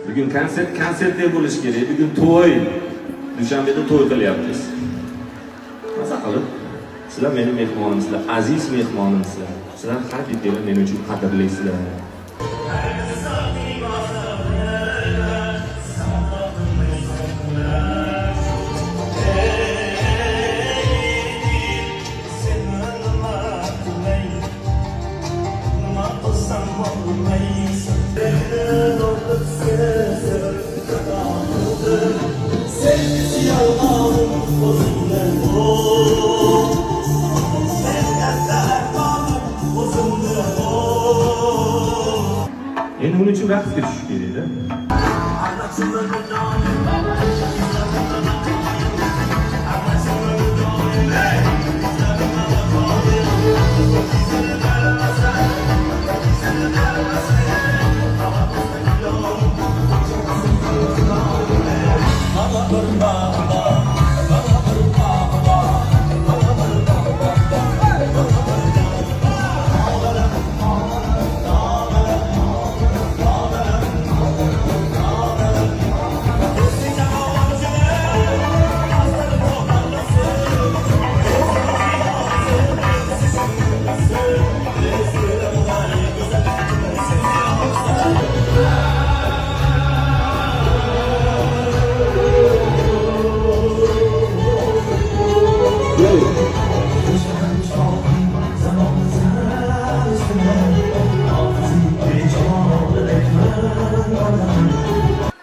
Bugun konsertdek bo'lish kerak. Bugun to'y. Dushanbeda to'y qilyapmiz. Maza qilib, sizlar mening mehmonimsizlar, aziz mehmonimsizlar. Sizlar har bittanglar men uchun qadrlisizlar. Endi uning uchun raqsga tushish kerak-da.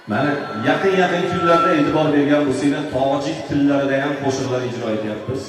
Mana yaqin kunlarda e'tibor bergan bo'lsanglar, tojik tillarida ham qo'shiqlar ijro etyapmiz.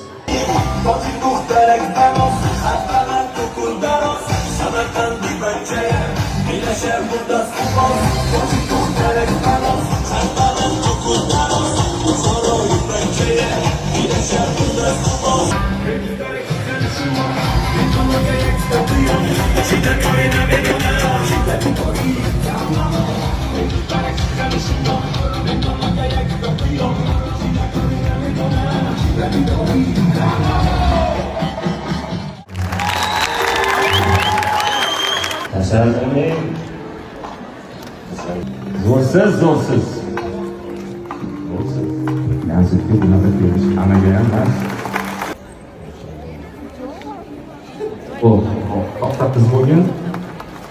Tasavvurning zo'rsiz. Konsertga bunaqa kelish anaga ham emas. Oqta qiz bo'lgan,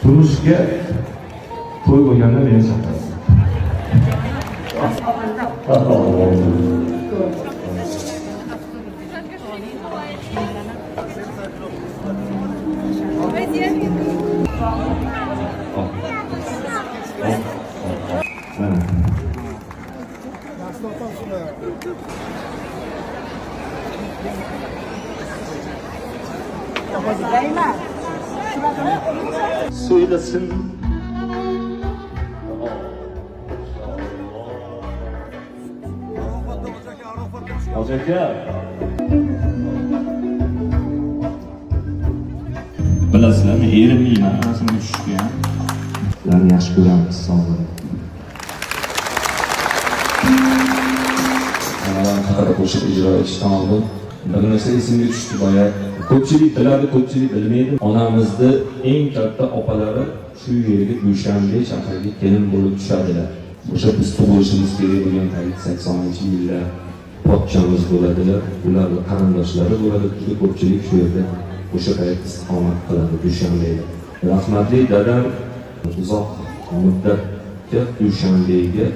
turmushga to'y bo'lganda meni chaqirasiz. Söylesin. Hocaka. Bilasizlarmi, erimning ma'nosini tushgan. Sizlarni yaxshi ko'ramiz, sog' bo'ling. Haqida qo'shiq ijro etishdan oldin bir narsa esimga tushdi boya. Ko'pchilik biladi, ko'pchilik bilmaydi. Onamizni eng katta opalari shu yerga Dushanbe shahriga kelin bo'lib tushadilar. O'sha biz tug'ilishimiz kerak bo'lgan payt 80-yillar pochchamiz bo'ladilar, ularning qarindoshlari bo'ladi. Juda ko'pchilik shu yerda o'sha payt istiqomat qiladi Dushanbeda. Rahmatli dadam uzoq muddatga Dushanbega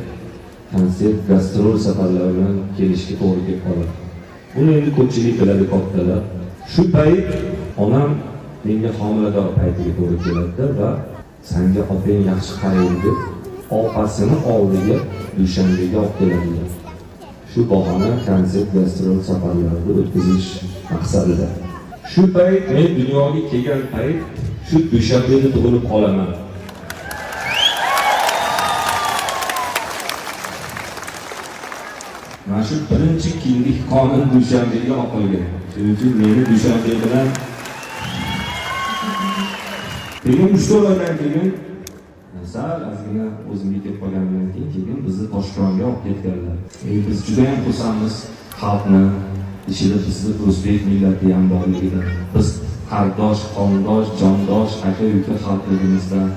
konsert, gastrol safarlari bilan kelishga to'g'ri kelib qoladi. Buni endi ko'pchilik biladi, kattalar. Shu payt onam menga homilador paytiga to'g'ri keladi va senga opang yaxshi qaraydi deb opasini oldiga Dushanbega olib keladilar. Shu bahona konsert, gastrol safarlarini o'tkazish maqsadida. Shu payt men dunyoga kelgan payt shu Dushanbeda tug'ilib qolaman. Mana shu birinchi kindik qonun Dushanbega o'qilgan. Shuning uchun meni Dushanbe bilan keyin 3 oydan keyin sal ozgina o'zimga kelib qolgandan keyin bizni Toshkentga olib ketganlar. Biz juda ham xursandmiz xalqni ichida bizni o'zbek millati ham borligidan. Biz qardosh, qondosh, jondosh, aka-uka xalqligimizdan